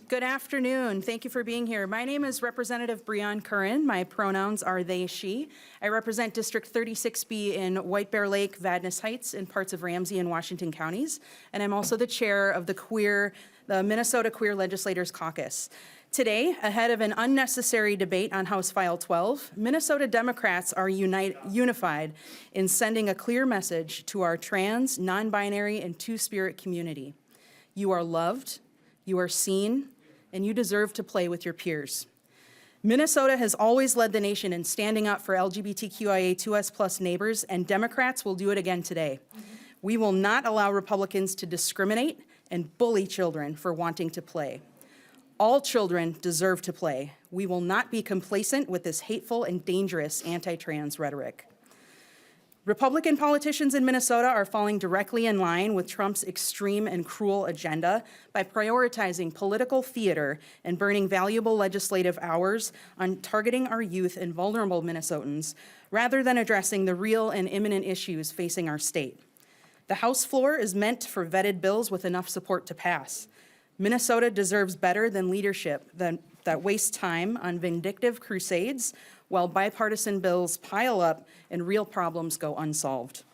Good afternoon. Thank you for being here. My name is Representative Breon Curran. My pronouns are they, she. I represent District 36B in White Bear Lake, Vadnais Heights, and parts of Ramsey and Washington counties. And I'm also the chair of the Minnesota Queer Legislators Caucus. Today, ahead of an unnecessary debate on House File 12, Minnesota Democrats are unified in sending a clear message to our trans, non-binary, and two-spirit community. You are loved, you are seen, and you deserve to play with your peers. Minnesota has always led the nation in standing up for LGBTQIA2S+ neighbors, and Democrats will do it again today. We will not allow Republicans to discriminate and bully children for wanting to play. All children deserve to play. We will not be complacent with this hateful and dangerous anti-trans rhetoric. Republican politicians in Minnesota are falling directly in line with Trump's extreme and cruel agenda by prioritizing political theater and burning valuable legislative hours on targeting our youth and vulnerable Minnesotans rather than addressing the real and imminent issues facing our state. The House floor is meant for vetted bills with enough support to pass. Minnesota deserves better than leadership that wastes time on vindictive crusades while bipartisan bills pile up and real problems go unsolved.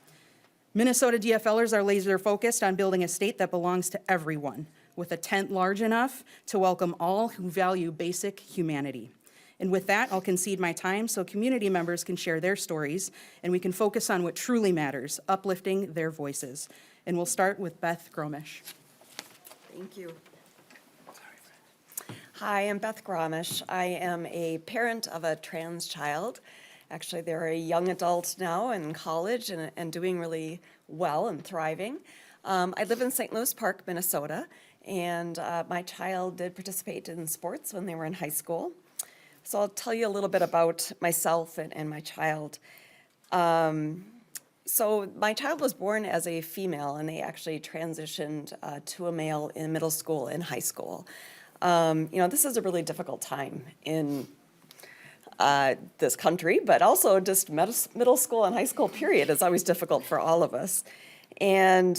Minnesota DFLers are laser focused on building a state that belongs to everyone, with a tent large enough to welcome all who value basic humanity. And with that, I'll concede my time so community members can share their stories and we can focus on what truly matters, uplifting their voices. And we'll start with Beth Gromish. Thank you. Hi, I'm Beth Gromish. I am a parent of a trans child. Actually, they're a young adult now in college and doing really well and thriving. I live in St. Louis Park, Minnesota, and my child did participate in sports when they were in high school. So I'll tell you a little bit about myself and my child. So my child was born as a female, and they actually transitioned to a male in middle school and high school. This is a really difficult time in this country, but also just middle school and high school period is always difficult for all of us. And,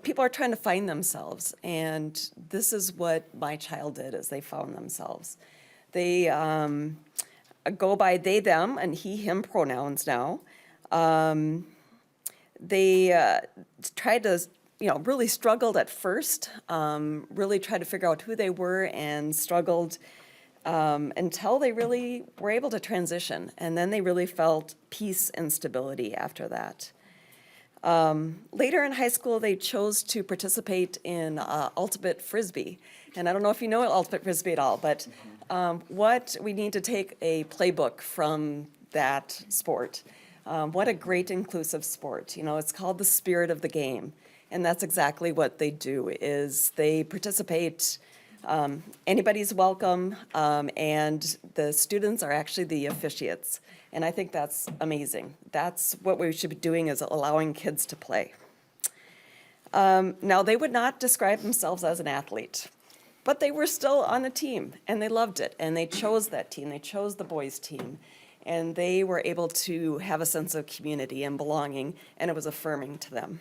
people are trying to find themselves, and this is what my child did, is they found themselves. They go by they, them, and he, him pronouns now. They tried to really struggled at first, really tried to figure out who they were and struggled until they really were able to transition. And then they really felt peace and stability after that. Later in high school, they chose to participate in Ultimate Frisbee. And I don't know if you know Ultimate Frisbee at all, but we need to take a playbook from that sport. What a great inclusive sport. It's called the spirit of the game. And that's exactly what they do, is they participate, anybody's welcome, and the students are actually the officiates. And I think that's amazing. That's what we should be doing, is allowing kids to play. Now, they would not describe themselves as an athlete, but they were still on the team, and they loved it, and they chose that team. They chose the boys' team, and they were able to have a sense of community and belonging, and it was affirming to them.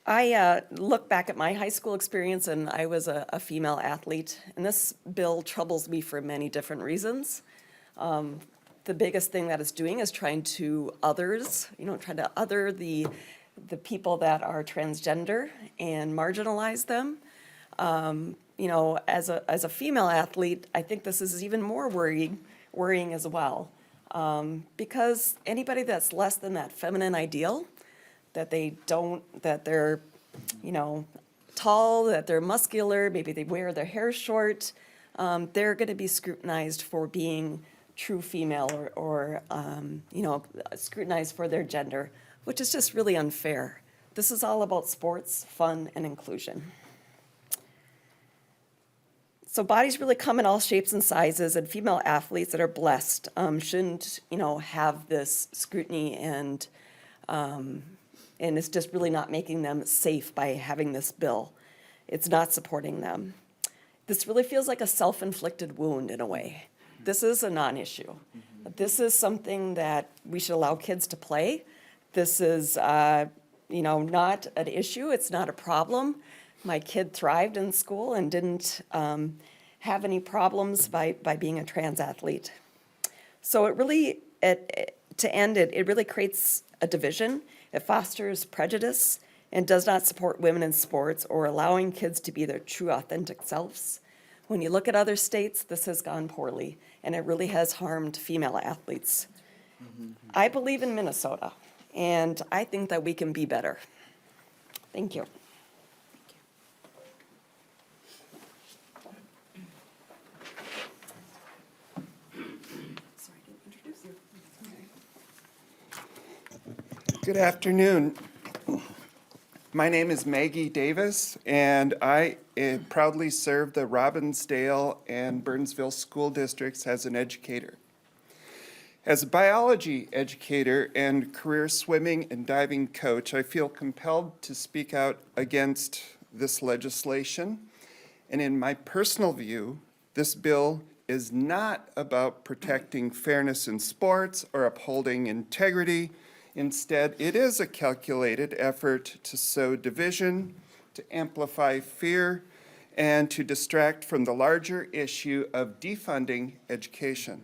I look back at my high school experience, and I was a female athlete, and this bill troubles me for many different reasons. The biggest thing that it's doing is trying to others, trying to other the people that are transgender and marginalize them. As a female athlete, I think this is even more worrying as well, because anybody that's less than that feminine ideal, that they're, tall, that they're muscular, maybe they wear their hair short, they're going to be scrutinized for being true female or scrutinized for their gender, which is just really unfair. This is all about sports, fun, and inclusion. So bodies really come in all shapes and sizes, and female athletes that are blessed shouldn't, have this scrutiny and it's just really not making them safe by having this bill. It's not supporting them. This really feels like a self-inflicted wound in a way. This is a non-issue. This is something that we should allow kids to play. This is, not an issue. It's not a problem. My kid thrived in school and didn't have any problems by being a trans athlete. So it really, to end it, it really creates a division. It fosters prejudice and does not support women in sports or allowing kids to be their true authentic selves. When you look at other states, this has gone poorly, and it really has harmed female athletes. I believe in Minnesota, and I think that we can be better. Thank you. Good afternoon. My name is Maggie Davis, and I proudly serve the Robbinsdale and Burnsville school districts as an educator. As a biology educator and career swimming and diving coach, I feel compelled to speak out against this legislation. And in my personal view, this bill is not about protecting fairness in sports or upholding integrity. Instead, it is a calculated effort to sow division, to amplify fear, and to distract from the larger issue of defunding education.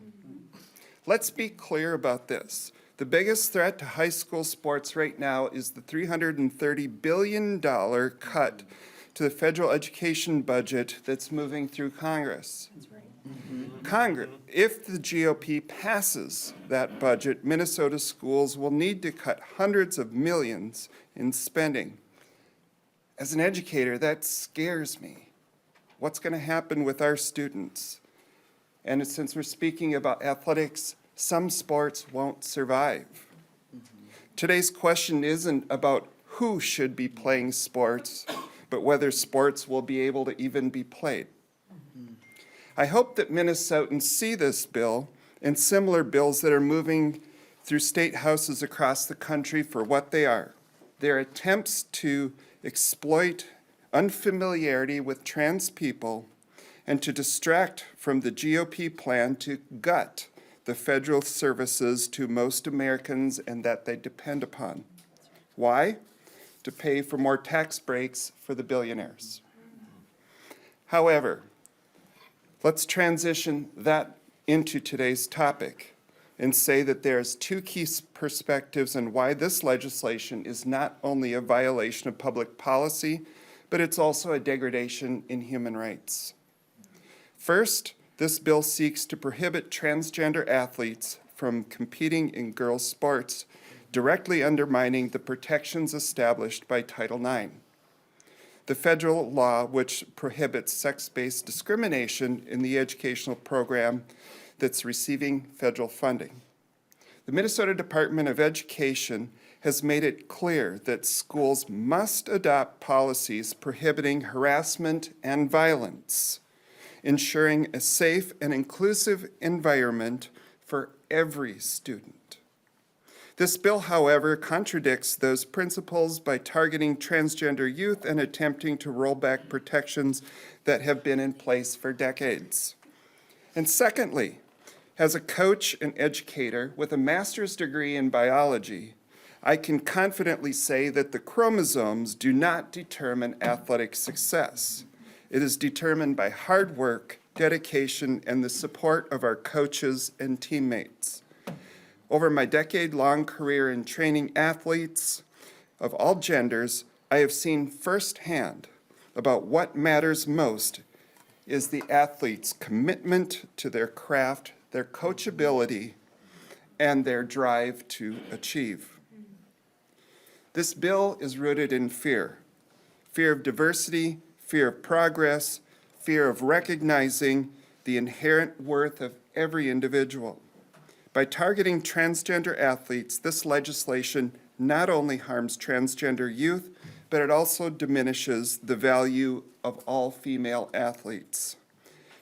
Let's be clear about this. The biggest threat to high school sports right now is the $330 billion cut to the federal education budget that's moving through Congress. Congress, if the GOP passes that budget, Minnesota schools will need to cut hundreds of millions in spending. As an educator, that scares me. What's going to happen with our students? And since we're speaking about athletics, some sports won't survive. Today's question isn't about who should be playing sports, but whether sports will be able to even be played. I hope that Minnesotans see this bill and similar bills that are moving through state houses across the country for what they are. They're attempts to exploit unfamiliarity with trans people and to distract from the GOP plan to gut the federal services to most Americans and that they depend upon. Why? To pay for more tax breaks for the billionaires. However, let's transition that into today's topic and say that there's two key perspectives on why this legislation is not only a violation of public policy, but it's also a degradation in human rights. First, this bill seeks to prohibit transgender athletes from competing in girls' sports, directly undermining the protections established by Title IX. The federal law which prohibits sex-based discrimination in the educational program that's receiving federal funding. The Minnesota Department of Education has made it clear that schools must adopt policies prohibiting harassment and violence, ensuring a safe and inclusive environment for every student. This bill, however, contradicts those principles by targeting transgender youth and attempting to roll back protections that have been in place for decades. And secondly, as a coach and educator with a master's degree in biology, I can confidently say that the chromosomes do not determine athletic success. It is determined by hard work, dedication, and the support of our coaches and teammates. Over my decade-long career in training athletes of all genders, I have seen firsthand about what matters most is the athlete's commitment to their craft, their coachability, and their drive to achieve. This bill is rooted in fear of diversity, fear of progress, fear of recognizing the inherent worth of every individual. By targeting transgender athletes, this legislation not only harms transgender youth, but it also diminishes the value of all female athletes.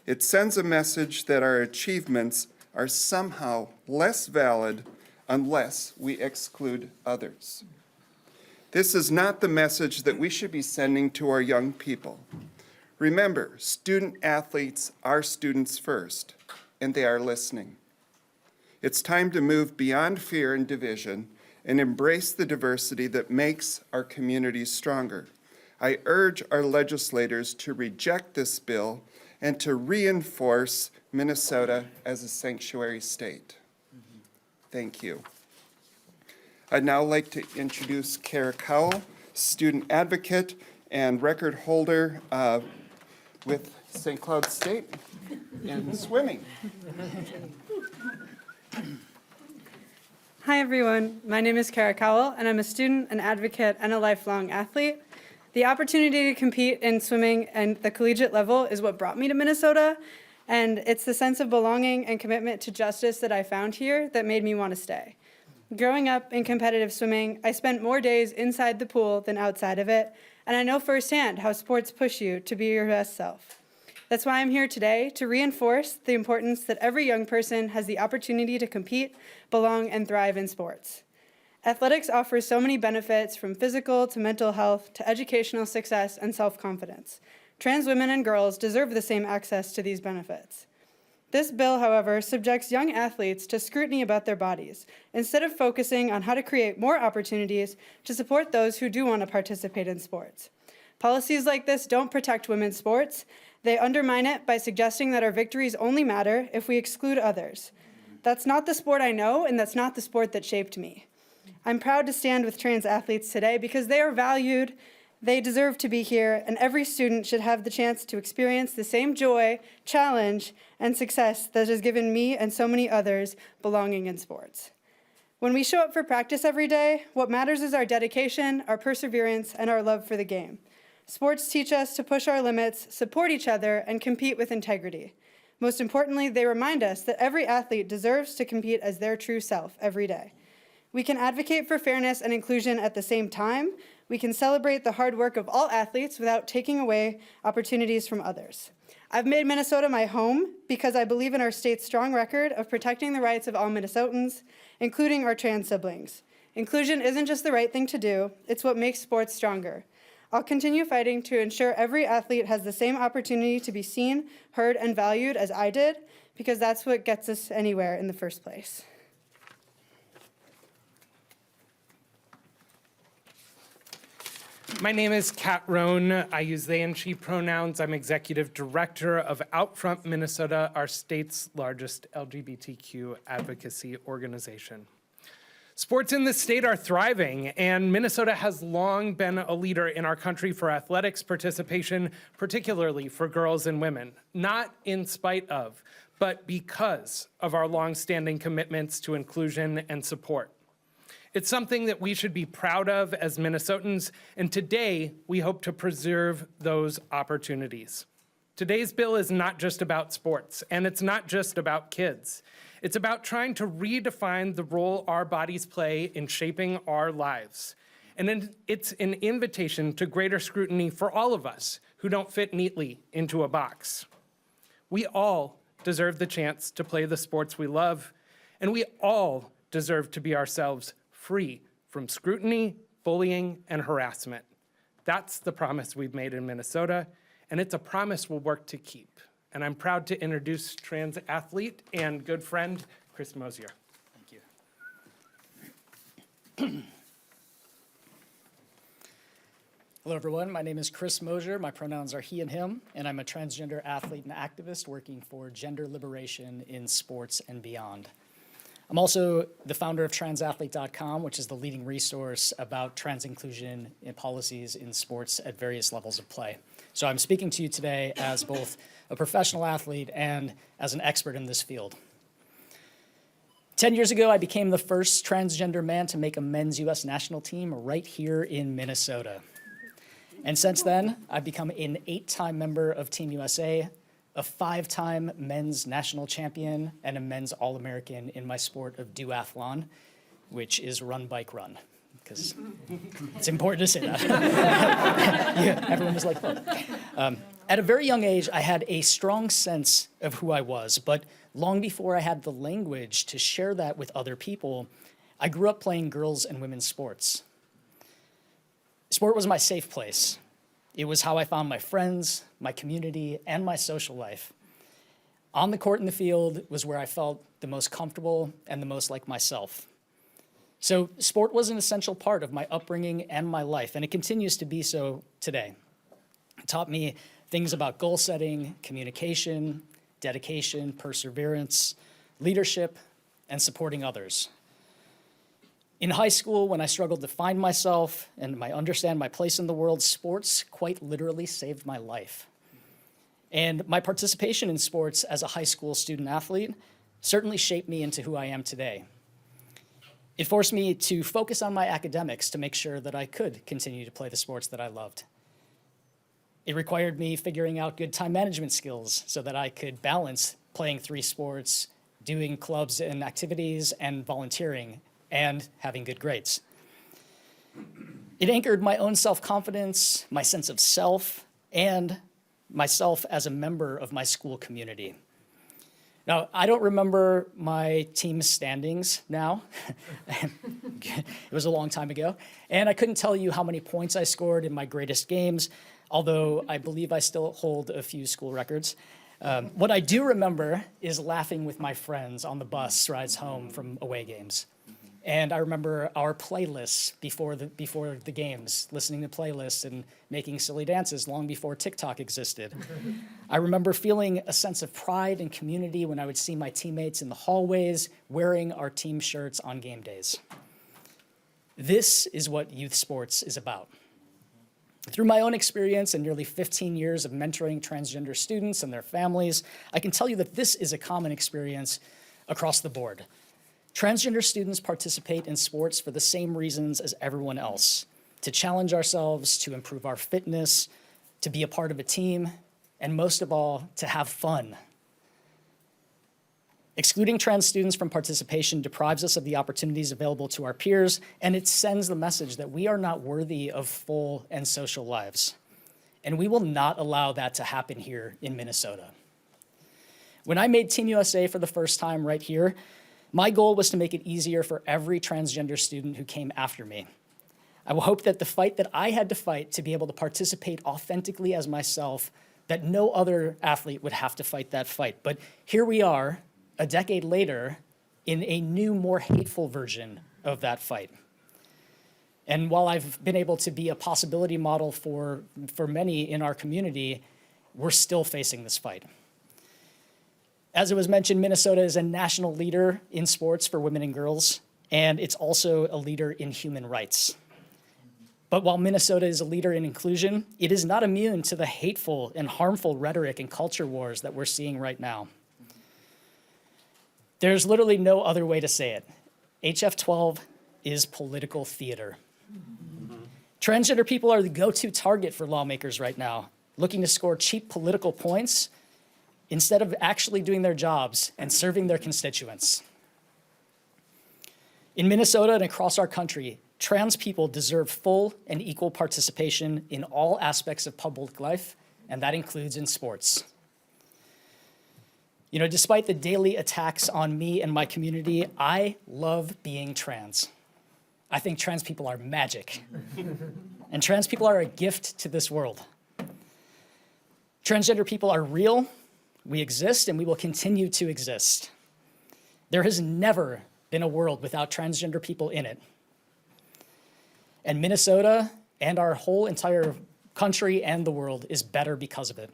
It sends a message that our achievements are somehow less valid unless we exclude others. This is not the message that we should be sending to our young people. Remember, student athletes are students first, and they are listening. It's time to move beyond fear and division and embrace the diversity that makes our communities stronger. I urge our legislators to reject this bill and to reinforce Minnesota as a sanctuary state. Thank you. I'd now like to introduce Kara Cowell, student advocate and record holder with St. Cloud State in swimming. Hi everyone, my name is Kara Cowell and I'm a student, an advocate, and a lifelong athlete. The opportunity to compete in swimming at the collegiate level is what brought me to Minnesota, and it's the sense of belonging and commitment to justice that I found here that made me want to stay. Growing up in competitive swimming, I spent more days inside the pool than outside of it, and I know firsthand how sports push you to be your best self. That's why I'm here today, to reinforce the importance that every young person has the opportunity to compete, belong, and thrive in sports. Athletics offers so many benefits, from physical to mental health to educational success and self-confidence. Trans women and girls deserve the same access to these benefits. This bill, however, subjects young athletes to scrutiny about their bodies, instead of focusing on how to create more opportunities to support those who do want to participate in sports. Policies like this don't protect women's sports. They undermine it by suggesting that our victories only matter if we exclude others. That's not the sport I know, and that's not the sport that shaped me. I'm proud to stand with trans athletes today because they are valued, they deserve to be here, and every student should have the chance to experience the same joy, challenge, and success that has given me and so many others belonging in sports. When we show up for practice every day, what matters is our dedication, our perseverance, and our love for the game. Sports teach us to push our limits, support each other, and compete with integrity. Most importantly, they remind us that every athlete deserves to compete as their true self every day. We can advocate for fairness and inclusion at the same time. We can celebrate the hard work of all athletes without taking away opportunities from others. I've made Minnesota my home because I believe in our state's strong record of protecting the rights of all Minnesotans, including our trans siblings. Inclusion isn't just the right thing to do, it's what makes sports stronger. I'll continue fighting to ensure every athlete has the same opportunity to be seen, heard, and valued as I did, because that's what gets us anywhere in the first place. My name is Kat Rohn. I use they and she pronouns. I'm executive director of Outfront Minnesota, our state's largest LGBTQ advocacy organization. Sports in the state are thriving, and Minnesota has long been a leader in our country for athletics participation, particularly for girls and women, not in spite of, but because of our longstanding commitments to inclusion and support. It's something that we should be proud of as Minnesotans, and today we hope to preserve those opportunities. Today's bill is not just about sports, and it's not just about kids. It's about trying to redefine the role our bodies play in shaping our lives. And it's an invitation to greater scrutiny for all of us who don't fit neatly into a box. We all deserve the chance to play the sports we love, and we all deserve to be ourselves, free from scrutiny, bullying, and harassment. That's the promise we've made in Minnesota, and it's a promise we'll work to keep. And I'm proud to introduce trans athlete and good friend, Chris Mosier. Thank you. Hello, everyone. My name is Chris Mosier. My pronouns are he and him, and I'm a transgender athlete and activist working for gender liberation in sports and beyond. I'm also the founder of transathlete.com, which is the leading resource about trans inclusion and policies in sports at various levels of play. So I'm speaking to you today as both a professional athlete and as an expert in this field. 10 years ago, I became the first transgender man to make a men's U.S. national team right here in Minnesota. And since then, I've become an 8-time member of Team USA, a 5-time men's national champion, and a men's All-American in my sport of duathlon, which is run, bike, run, because it's important to say that. Yeah, everyone was like, oh. At a very young age, I had a strong sense of who I was, but long before I had the language to share that with other people, I grew up playing girls' and women's sports. Sport was my safe place. It was how I found my friends, my community, and my social life. On the court and the field was where I felt the most comfortable and the most like myself. So sport was an essential part of my upbringing and my life, and it continues to be so today. It taught me things about goal setting, communication, dedication, perseverance, leadership, and supporting others. In high school, when I struggled to find myself and understand my place in the world, sports quite literally saved my life. And my participation in sports as a high school student athlete certainly shaped me into who I am today. It forced me to focus on my academics to make sure that I could continue to play the sports that I loved. It required me figuring out good time management skills so that I could balance playing 3 sports, doing clubs and activities, and volunteering, and having good grades. It anchored my own self-confidence, my sense of self, and myself as a member of my school community. Now, I don't remember my team's standings now. It was a long time ago. And I couldn't tell you how many points I scored in my greatest games, although I believe I still hold a few school records. What I do remember is laughing with my friends on the bus rides home from away games. And I remember our playlists before the games, listening to playlists and making silly dances long before TikTok existed. I remember feeling a sense of pride and community when I would see my teammates in the hallways wearing our team shirts on game days. This is what youth sports is about. Through my own experience and nearly 15 years of mentoring transgender students and their families, I can tell you that this is a common experience across the board. Transgender students participate in sports for the same reasons as everyone else: to challenge ourselves, to improve our fitness, to be a part of a team, and most of all, to have fun. Excluding trans students from participation deprives us of the opportunities available to our peers, and it sends the message that we are not worthy of full and social lives. And we will not allow that to happen here in Minnesota. When I made Team USA for the first time right here, my goal was to make it easier for every transgender student who came after me. I will hope that the fight that I had to fight to be able to participate authentically as myself, that no other athlete would have to fight that fight. But here we are, a decade later, in a new, more hateful version of that fight. And while I've been able to be a possibility model for many in our community, we're still facing this fight. As it was mentioned, Minnesota is a national leader in sports for women and girls, and it's also a leader in human rights. But while Minnesota is a leader in inclusion, it is not immune to the hateful and harmful rhetoric and culture wars that we're seeing right now. There's literally no other way to say it. HF12 is political theater. Transgender people are the go-to target for lawmakers right now, looking to score cheap political points instead of actually doing their jobs and serving their constituents. In Minnesota and across our country, trans people deserve full and equal participation in all aspects of public life, and that includes in sports. You know, despite the daily attacks on me and my community, I love being trans. I think trans people are magic. And trans people are a gift to this world. Transgender people are real. We exist, and we will continue to exist. There has never been a world without transgender people in it. And Minnesota and our whole entire country and the world is better because of it.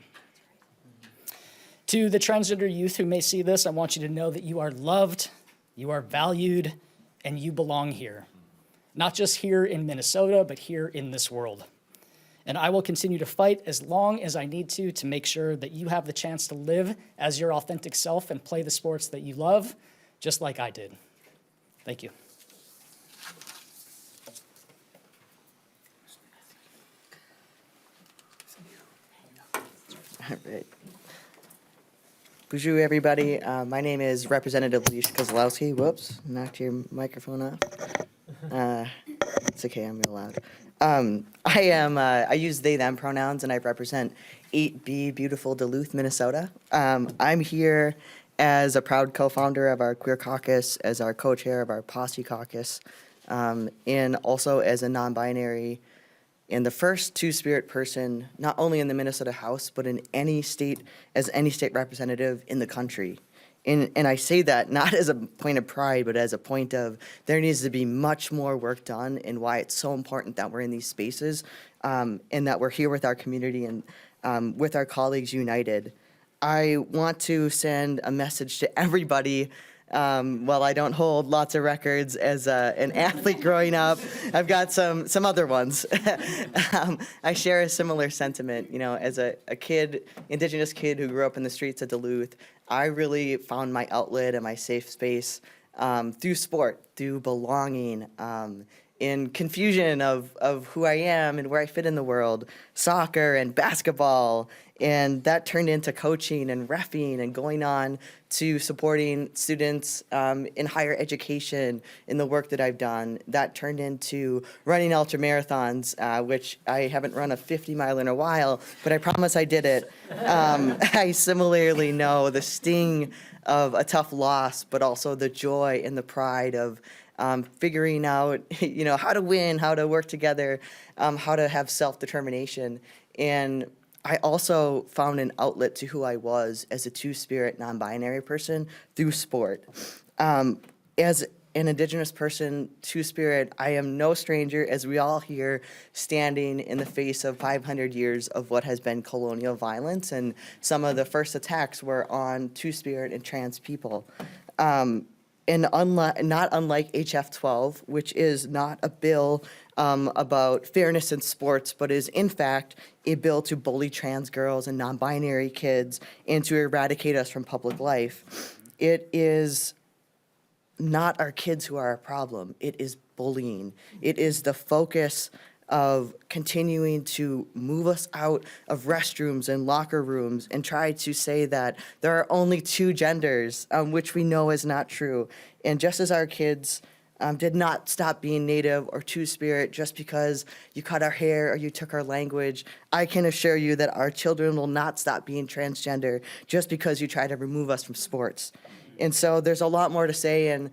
To the transgender youth who may see this, I want you to know that you are loved, you are valued, and you belong here. Not just here in Minnesota, but here in this world. And I will continue to fight as long as I need to make sure that you have the chance to live as your authentic self and play the sports that you love, just like I did. Thank you. All right. Bonjour, everybody. My name is Representative Leash Kozlowski. Whoops, knocked your microphone off. It's okay, I'm real loud. I use they, them pronouns, and I represent 8B beautiful Duluth, Minnesota. I'm here as a proud co-founder of our Queer Caucus, as our co-chair of our Posse Caucus, and also as a non-binary and the first two-spirit person, not only in the Minnesota House, but in any state, as any state representative in the country. And I say that not as a point of pride, but as a point of there needs to be much more work done, and why it's so important that we're in these spaces, and that we're here with our community and with our colleagues united. I want to send a message to everybody. While I don't hold lots of records as an athlete growing up, I've got some other ones. I share a similar sentiment. You know, as a kid, Indigenous kid who grew up in the streets of Duluth, I really found my outlet and my safe space through sport, through belonging, in confusion of who I am and where I fit in the world, soccer and basketball. And that turned into coaching and reffing and going on to supporting students in higher education in the work that I've done. That turned into running ultra marathons, which I haven't run a 50-mile in a while, but I promise I did it. I similarly know the sting of a tough loss, but also the joy and the pride of figuring out, you know, how to win, how to work together, how to have self-determination. And I also found an outlet to who I was as a two-spirit, non-binary person through sport. As an Indigenous person, two-spirit, I am no stranger, as we all here, standing in the face of 500 years of what has been colonial violence, and some of the first attacks were on two-spirit and trans people. And not unlike HF 12, which is not a bill about fairness in sports, but is in fact a bill to bully trans girls and non-binary kids and to eradicate us from public life. It is not our kids who are a problem. It is bullying. It is the focus of continuing to move us out of restrooms and locker rooms and try to say that there are only two genders, which we know is not true. And just as our kids did not stop being Native or two-spirit just because you cut our hair or you took our language, I can assure you that our children will not stop being transgender just because you try to remove us from sports. And so there's a lot more to say, and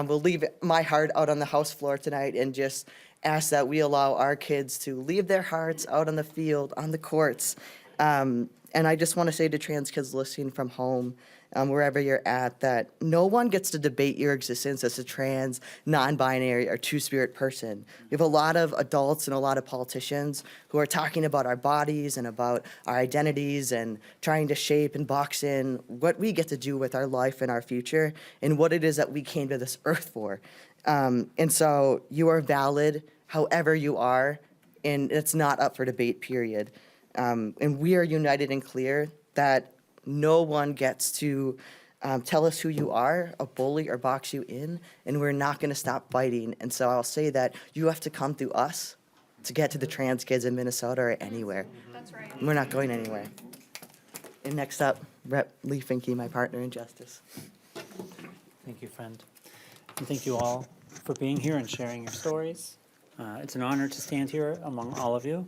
we'll leave my heart out on the House floor tonight and just ask that we allow our kids to leave their hearts out on the field, on the courts. And I just want to say to trans kids listening from home, wherever you're at, that no one gets to debate your existence as a trans, non-binary, or two-spirit person. We have a lot of adults and a lot of politicians who are talking about our bodies and about our identities and trying to shape and box in what we get to do with our life and our future and what it is that we came to this earth for. And so you are valid however you are, and it's not up for debate, period. And we are united and clear that no one gets to tell us who you are, or bully or box you in, and we're not going to stop fighting. And so I'll say that you have to come through us to get to the trans kids in Minnesota or anywhere. That's right. We're not going anywhere. And next up, Rep. Lee Finke, my partner in justice. Thank you, friend. And thank you all for being here and sharing your stories. It's an honor to stand here among all of you.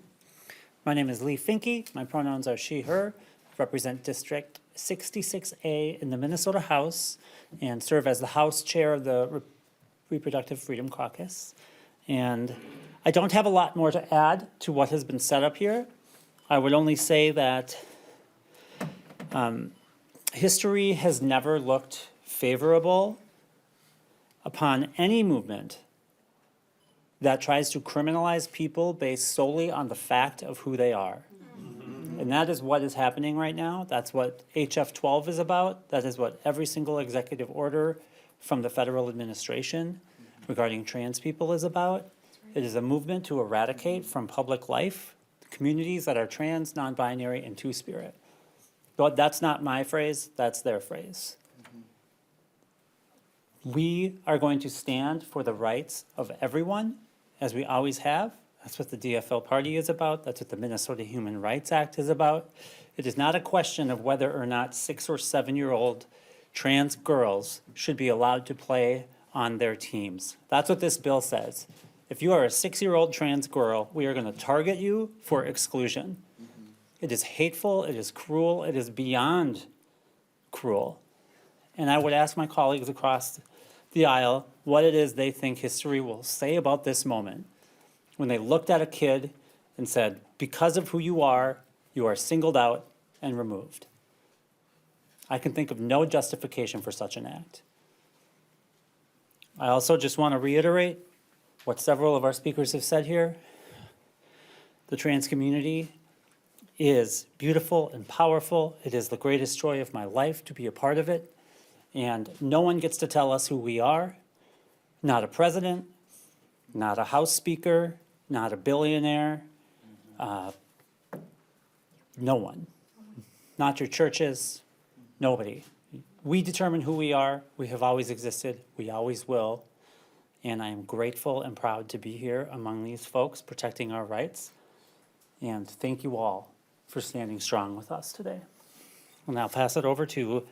My name is Lee Finke. My pronouns are she, her. I represent District 66A in the Minnesota House and serve as the House Chair of the Reproductive Freedom Caucus. And I don't have a lot more to add to what has been set up here. I would only say that history has never looked favorable upon any movement that tries to criminalize people based solely on the fact of who they are. And that is what is happening right now. That's what HF 12 is about. That is what every single executive order from the federal administration regarding trans people is about. It is a movement to eradicate from public life communities that are trans, non-binary, and two-spirit. But that's not my phrase, that's their phrase. We are going to stand for the rights of everyone, as we always have. That's what the DFL party is about. That's what the Minnesota Human Rights Act is about. It is not a question of whether or not 6 or 7-year-old trans girls should be allowed to play on their teams. That's what this bill says. If you are a 6-year-old trans girl, we are going to target you for exclusion. It is hateful, it is cruel, it is beyond cruel. And I would ask my colleagues across the aisle what it is they think history will say about this moment when they looked at a kid and said, because of who you are singled out and removed. I can think of no justification for such an act. I also just want to reiterate what several of our speakers have said here. The trans community is beautiful and powerful. It is the greatest joy of my life to be a part of it. And no one gets to tell us who we are. Not a president, not a House Speaker, not a billionaire. No one. Not your churches, nobody. We determine who we are. We have always existed. We always will. And I am grateful and proud to be here among these folks protecting our rights. And thank you all for standing strong with us today. I'll now pass it over to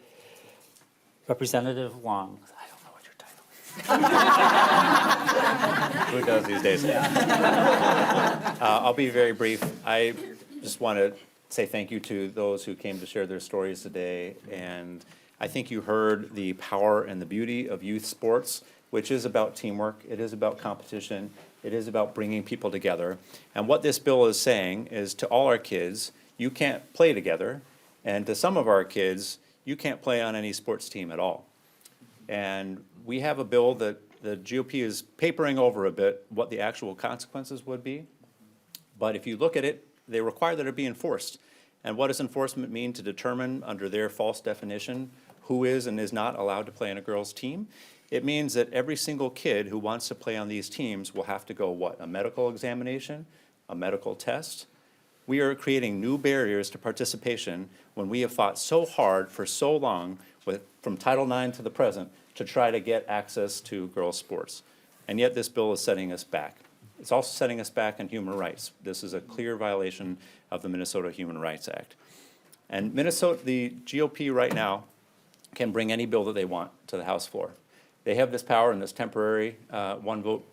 Representative Long. I don't know what your title is. Who does these days? I'll be very brief. I just want to say thank you to those who came to share their stories today. And I think you heard the power and the beauty of youth sports, which is about teamwork. It is about competition. It is about bringing people together. And what this bill is saying is to all our kids, you can't play together. And to some of our kids, you can't play on any sports team at all. And we have a bill that the GOP is papering over a bit what the actual consequences would be. But if you look at it, they require that it be enforced. And what does enforcement mean to determine under their false definition who is and is not allowed to play on a girls' team? It means that every single kid who wants to play on these teams will have to go what? A medical examination, a medical test. We are creating new barriers to participation when we have fought so hard for so long from Title IX to the present to try to get access to girls' sports. And yet this bill is setting us back. It's also setting us back in human rights. This is a clear violation of the Minnesota Human Rights Act. And Minnesota, the GOP right now can bring any bill that they want to the House floor. They have this power in this temporary one vote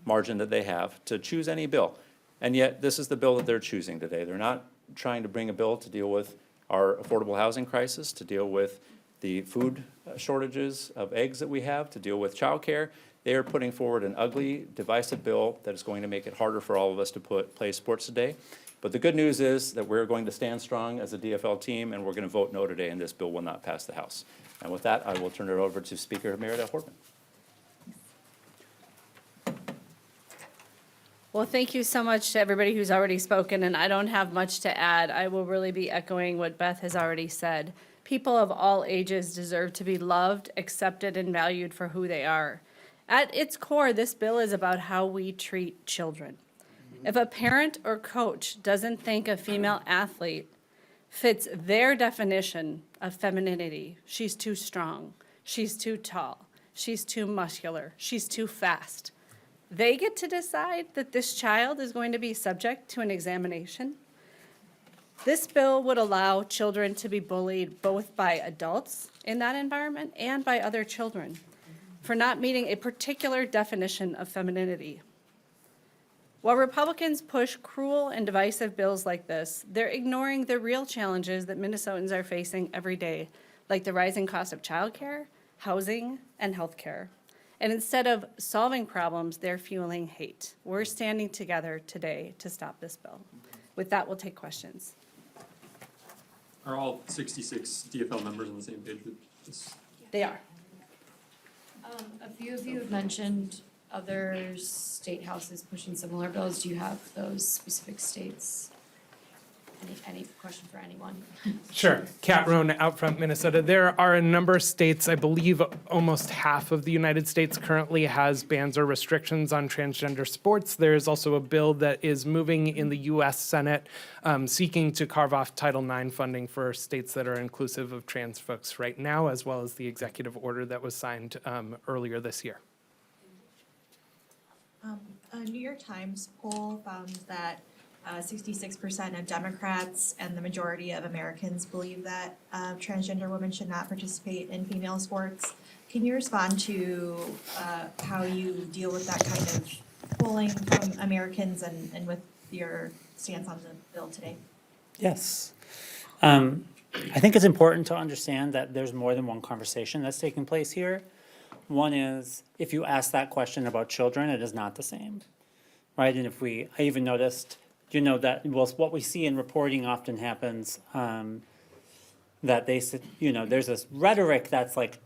margin that they have to choose any bill. And yet this is the bill that they're choosing today. They're not trying to bring a bill to deal with our affordable housing crisis, to deal with the food shortages of eggs that we have, to deal with childcare. They are putting forward an ugly, divisive bill that is going to make it harder for all of us to play sports today. But the good news is that we're going to stand strong as a DFL team, and we're going to vote no today, and this bill will not pass the House. And with that, I will turn it over to Speaker Meredith Hortman. Well, thank you so much to everybody who's already spoken, and I don't have much to add. I will really be echoing what Beth has already said. People of all ages deserve to be loved, accepted, and valued for who they are. At its core, this bill is about how we treat children. If a parent or coach doesn't think a female athlete fits their definition of femininity, she's too strong, she's too tall, she's too muscular, she's too fast, they get to decide that this child is going to be subject to an examination. This bill would allow children to be bullied both by adults in that environment and by other children for not meeting a particular definition of femininity. While Republicans push cruel and divisive bills like this, they're ignoring the real challenges that Minnesotans are facing every day, like the rising cost of childcare, housing, and healthcare. And instead of solving problems, they're fueling hate. We're standing together today to stop this bill. With that, we'll take questions. Are all 66 DFL members on the same page with this? They are. A few of you have mentioned other state houses pushing similar bills. Do you have those specific states? Any question for anyone? Sure. Kat Rohn, out front Minnesota. There are a number of states, I believe almost half of the United States currently has bans or restrictions on transgender sports. There is also a bill that is moving in the U.S. Senate seeking to carve off Title IX funding for states that are inclusive of trans folks right now, as well as the executive order that was signed earlier this year. A New York Times poll found that 66% of Democrats and the majority of Americans believe that transgender women should not participate in female sports. Can you respond to how you deal with that kind of polling from Americans and with your stance on the bill today? Yes. I think it's important to understand that there's more than one conversation that's taking place here. One is, if you ask that question about children, it is not the same, right? And I even noticed, that what we see in reporting often happens that there's this rhetoric that's like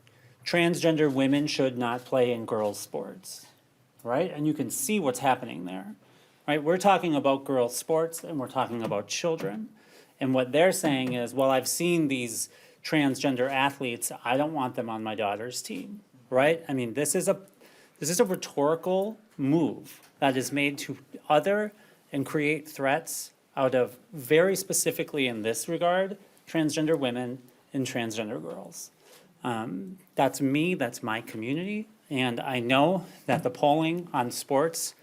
transgender women should not play in girls' sports, right? And you can see what's happening there, right? We're talking about girls' sports and we're talking about children. And what they're saying is, well, I've seen these transgender athletes, I don't want them on my daughter's team, right? I mean, this is a rhetorical move that is made to other and create threats out of, very specifically in this regard, transgender women and transgender girls. That's me, that's my community, and I know that the polling on sports,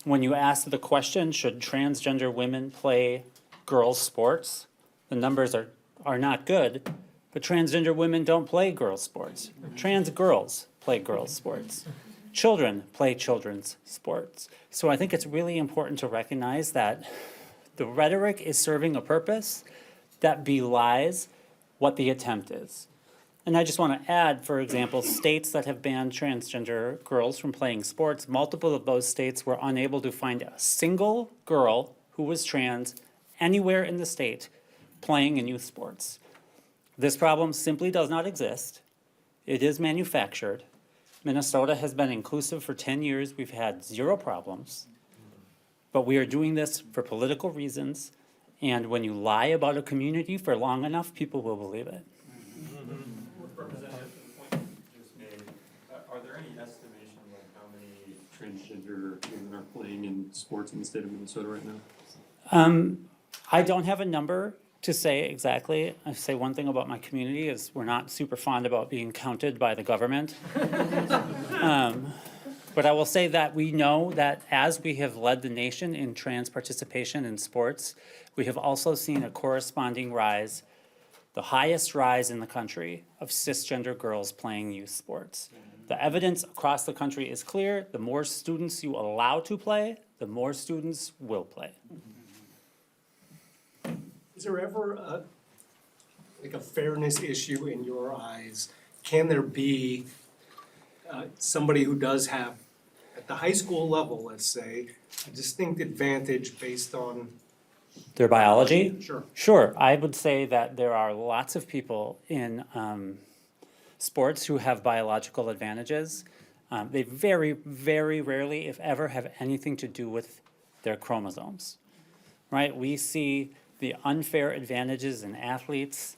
when you ask the question, should transgender women play girls' sports, the numbers are not good, but transgender women don't play girls' sports. Trans girls play girls' sports. Children play children's sports. So I think it's really important to recognize that the rhetoric is serving a purpose that belies what the attempt is. And I just want to add, for example, states that have banned transgender girls from playing sports, multiple of those states were unable to find a single girl who was trans anywhere in the state playing in youth sports. This problem simply does not exist. It is manufactured. Minnesota has been inclusive for 10 years. We've had zero problems. But we are doing this for political reasons. And when you lie about a community for long enough, people will believe it. Representative, to the point you just made, are there any estimation of how many transgender women are playing in sports in the state of Minnesota right now? I don't have a number to say exactly. I say one thing about my community is we're not super fond about being counted by the government. But I will say that we know that as we have led the nation in trans participation in sports, we have also seen a corresponding rise, the highest rise in the country, of cisgender girls playing youth sports. The evidence across the country is clear. The more students you allow to play, the more students will play. Is there ever a fairness issue in your eyes? Can there be somebody who does have, at the high school level, let's say, a distinct advantage based on? Their biology? Sure. Sure. I would say that there are lots of people in sports who have biological advantages. They very, very rarely, if ever, have anything to do with their chromosomes, right? We see the unfair advantages in athletes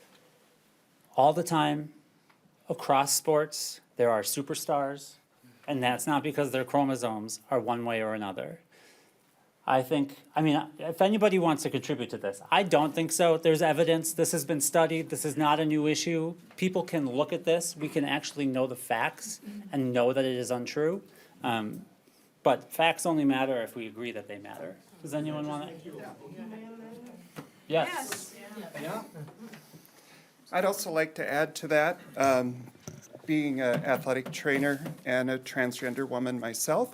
all the time across sports. There are superstars, and that's not because their chromosomes are one way or another. If anybody wants to contribute to this, I don't think so. There's evidence. This has been studied. This is not a new issue. People can look at this. We can actually know the facts and know that it is untrue. But facts only matter if we agree that they matter. Does anyone want to? Yes. Yeah? I'd also like to add to that, being an athletic trainer and a transgender woman myself.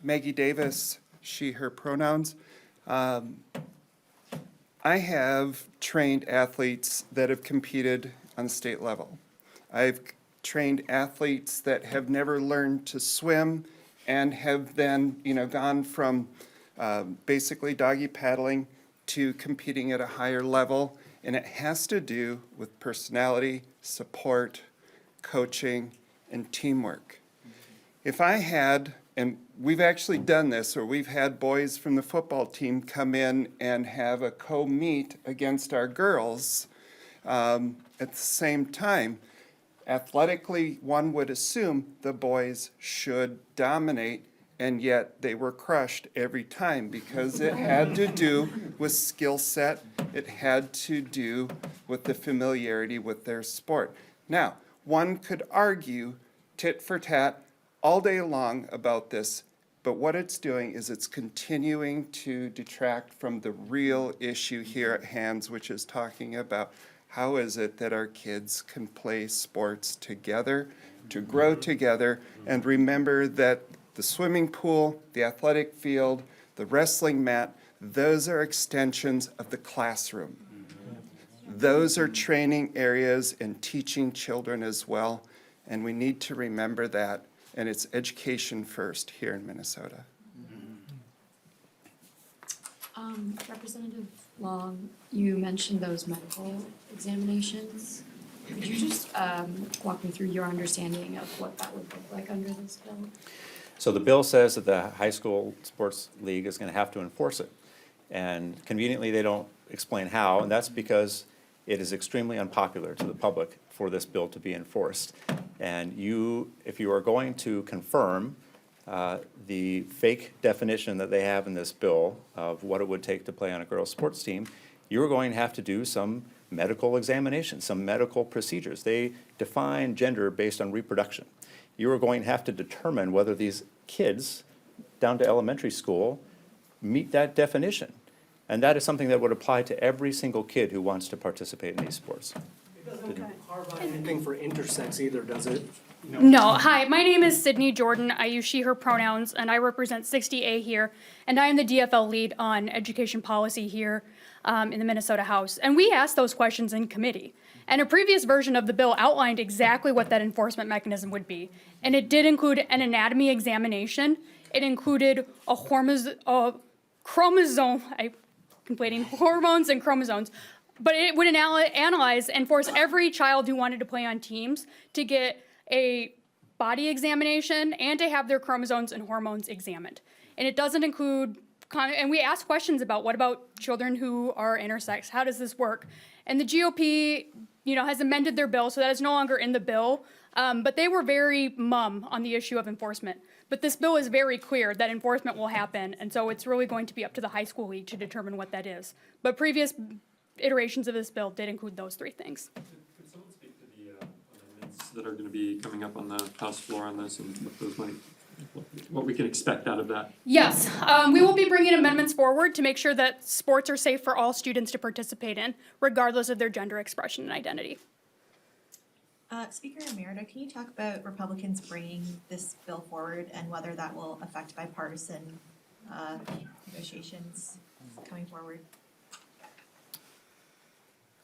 Maggie Davis, she, her pronouns. I have trained athletes that have competed on the state level. I've trained athletes that have never learned to swim and have then, gone from basically doggy paddling to competing at a higher level. And it has to do with personality, support, coaching, and teamwork. If I had, and we've actually done this, or we've had boys from the football team come in and have a co-meet against our girls at the same time. Athletically, one would assume the boys should dominate, and yet they were crushed every time because it had to do with skill set. It had to do with the familiarity with their sport. Now, one could argue tit for tat all day long about this, but what it's doing is it's continuing to detract from the real issue here at hand, which is talking about how is it that our kids can play sports together, to grow together, and remember that the swimming pool, the athletic field, the wrestling mat, those are extensions of the classroom. Those are training areas and teaching children as well, and we need to remember that, and it's education first here in Minnesota. Representative Long, you mentioned those medical examinations. Could you just walk me through your understanding of what that would look like under this bill? So the bill says that the high school sports league is going to have to enforce it. And conveniently, they don't explain how, and that's because it is extremely unpopular to the public for this bill to be enforced. And you, if you are going to confirm the fake definition that they have in this bill of what it would take to play on a girls' sports team, you're going to have to do some medical examinations, some medical procedures. They define gender based on reproduction. You are going to have to determine whether these kids down to elementary school meet that definition. And that is something that would apply to every single kid who wants to participate in these sports. It doesn't carve out anything for intersex either, does it? No, hi, my name is Sydney Jordan. I use she, her pronouns, and I represent 60A here. And I am the DFL lead on education policy here in the Minnesota House. And we asked those questions in committee. And a previous version of the bill outlined exactly what that enforcement mechanism would be. And it did include an anatomy examination. It included a chromosome, I'm conflating hormones and chromosomes. But it would analyze and force every child who wanted to play on teams to get a body examination and to have their chromosomes and hormones examined. And it doesn't include, and we asked questions about what about children who are intersex? How does this work? And the GOP, has amended their bill, so that is no longer in the bill. But they were very mum on the issue of enforcement. But this bill is very clear that enforcement will happen, and so it's really going to be up to the high school league to determine what that is. But previous iterations of this bill did include those three things. Could someone speak to the amendments that are gonna be coming up on the House floor on this and what those might, what we can expect out of that? Yes, we will be bringing amendments forward to make sure that sports are safe for all students to participate in, regardless of their gender expression and identity. Speaker Emerita, can you talk about Republicans bringing this bill forward and whether that will affect bipartisan negotiations coming forward?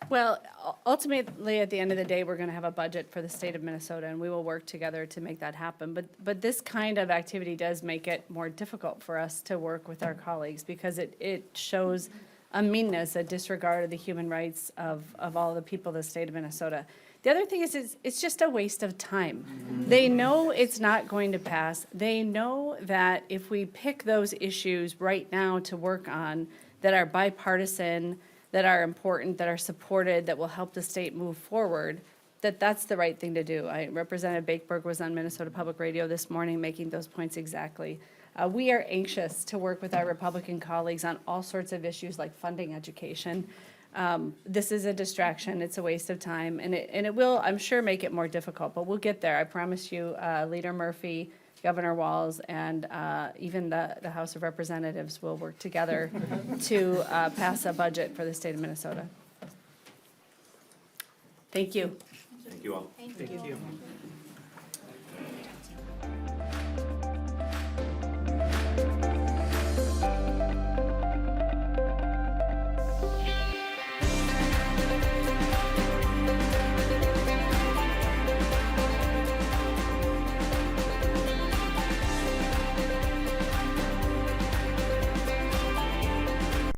Well, ultimately, at the end of the day, we're going to have a budget for the state of Minnesota, and we will work together to make that happen. But this kind of activity does make it more difficult for us to work with our colleagues because it shows a meanness, a disregard of the human rights of all the people of the state of Minnesota. The other thing is it's just a waste of time. They know it's not going to pass. They know that if we pick those issues right now to work on that are bipartisan, that are important, that are supported, that will help the state move forward, that's the right thing to do. Representative Bakeberg was on Minnesota Public Radio this morning making those points exactly. We are anxious to work with our Republican colleagues on all sorts of issues like funding education. This is a distraction, it's a waste of time, and it will, I'm sure, make it more difficult, but we'll get there. I promise you, Leader Murphy, Governor Walz, and even the House of Representatives will work together to pass a budget for the state of Minnesota. Thank you. Thank you all. Thank you.